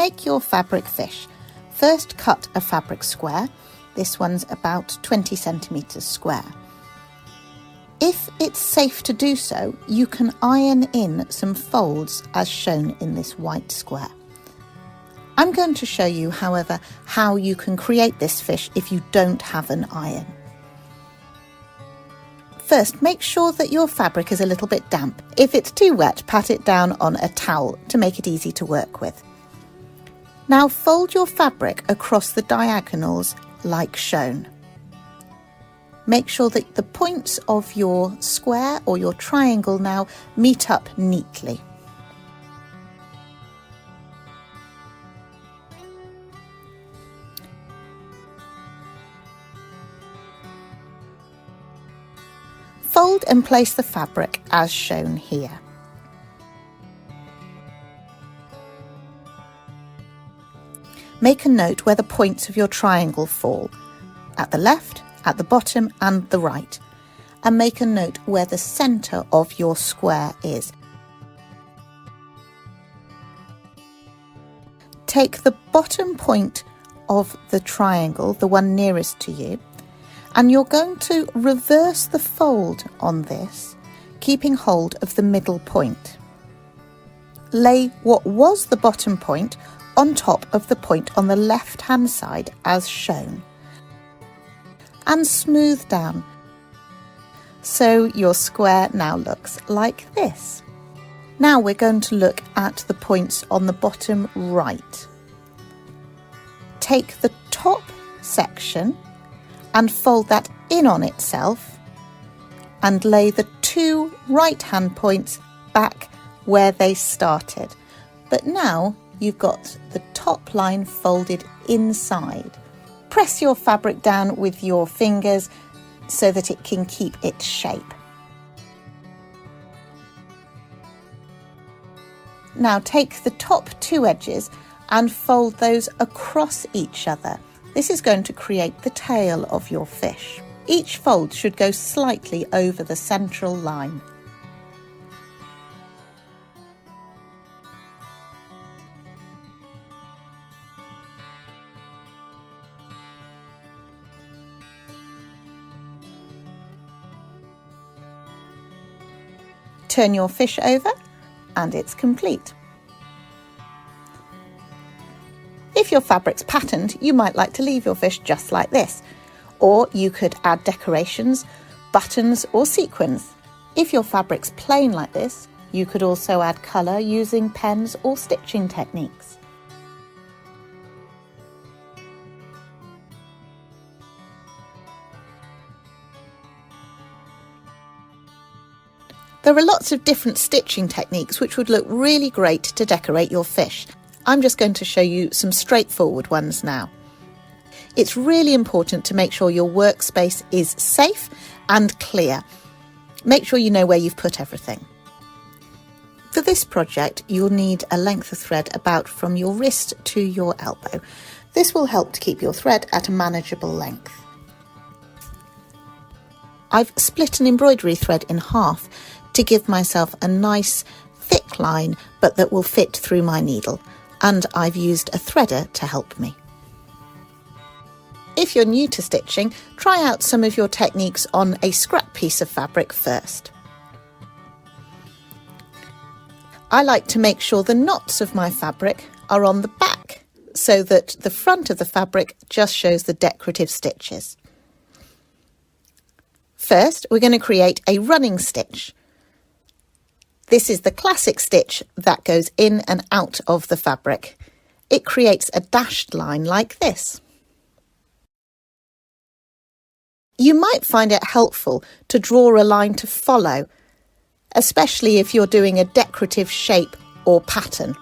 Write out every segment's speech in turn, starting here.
make your fabric fish. First, cut a fabric square. This one's about 20 centimetres square. If it's safe to do so, you can iron in some folds as shown in this white square. I'm going to show you, however, how you can create this fish if you don't have an iron. First, make sure that your fabric is a little bit damp. If it's too wet, pat it down on a towel to make it easy to work with. Now fold your fabric across the diagonals like shown. Make sure that the points of your square or your triangle now meet up neatly. Fold and place the fabric as shown here. Make a note where the points of your triangle fall, at the left, at the bottom and the right, and make a note where the centre of your square is. Take the bottom point of the triangle, the one nearest to you, and you're going to reverse the fold on this, keeping hold of the middle point. Lay what was the bottom point on top of the point on the left-hand side as shown, and smooth down, so your square now looks like this. Now we're going to look at the points on the bottom right. Take the top section and fold that in on itself and lay the two right-hand points back where they started. But now you've got the top line folded inside. Press your fabric down with your fingers so that it can keep its shape. Now take the top two edges and fold those across each other. This is going to create the tail of your fish. Each fold should go slightly over the central line. Turn your fish over and it's complete. If your fabric's patterned, you might like to leave your fish just like this, or you could add decorations, buttons or sequins. If your fabric's plain like this, you could also add colour using pens or stitching techniques. There are lots of different stitching techniques which would look really great to decorate your fish. I'm just going to show you some straightforward ones now. It's really important to make sure your workspace is safe and clear. Make sure you know where you've put everything. For this project, you'll need a length of thread about from your wrist to your elbow. This will help to keep your thread at a manageable length. I've split an embroidery thread in half to give myself a nice thick line, but that will fit through my needle, and I've used a threader to help me. If you're new to stitching, try out some of your techniques on a scrap piece of fabric first. I like to make sure the knots of my fabric are on the back so that the front of the fabric just shows the decorative stitches. First, we're going to create a running stitch. This is the classic stitch that goes in and out of the fabric. It creates a dashed line like this. You might find it helpful to draw a line to follow, especially if you're doing a decorative shape or pattern.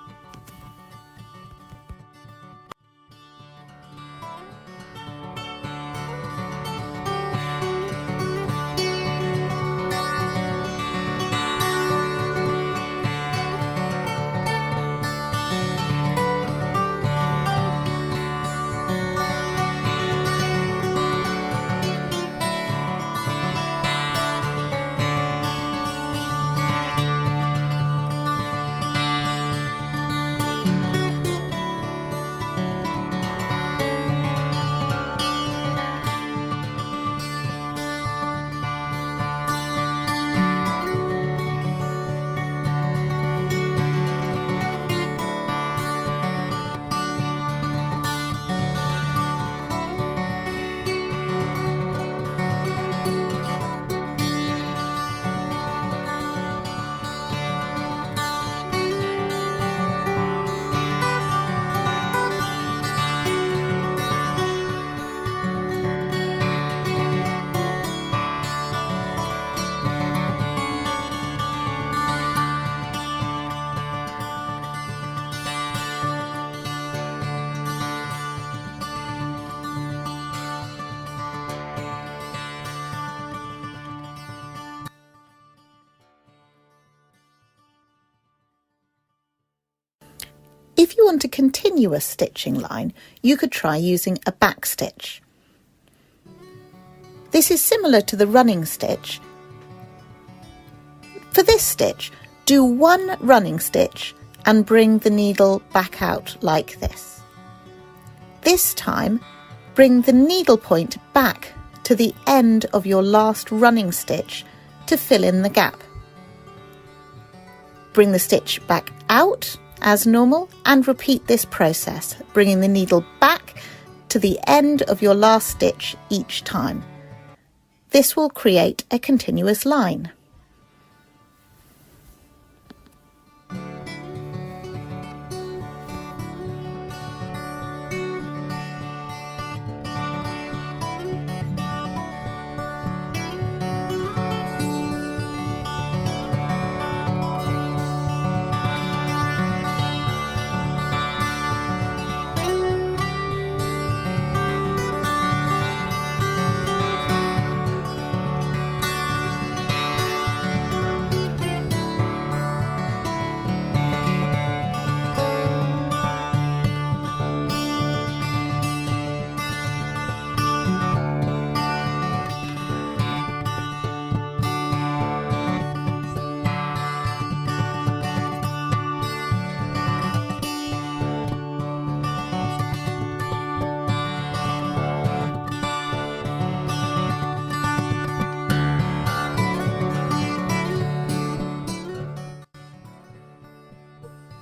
If you want a continuous stitching line, you could try using a back stitch. This is similar to the running stitch. For this stitch, do one running stitch and bring the needle back out like this. This time, bring the needle point back to the end of your last running stitch to fill in the gap. Bring the stitch back out as normal and repeat this process, bringing the needle back to the end of your last stitch each time. This will create a continuous line.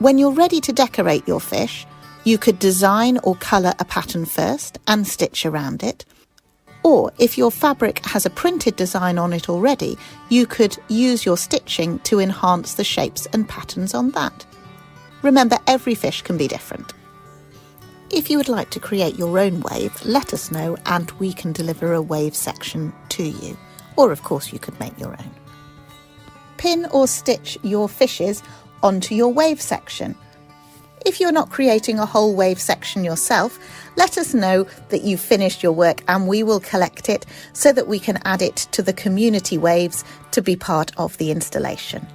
When you're ready to decorate your fish, you could design or colour a pattern first and stitch around it. Or if your fabric has a printed design on it already, you could use your stitching to enhance the shapes and patterns on that. Remember, every fish can be different. If you would like to create your own wave, let us know and we can deliver a wave section to you. Or of course you could make your own. Pin or stitch your fishes onto your wave section. If you're not creating a whole wave section yourself, let us know that you've finished your work and we will collect it so that we can add it to the community waves to be part of the installation.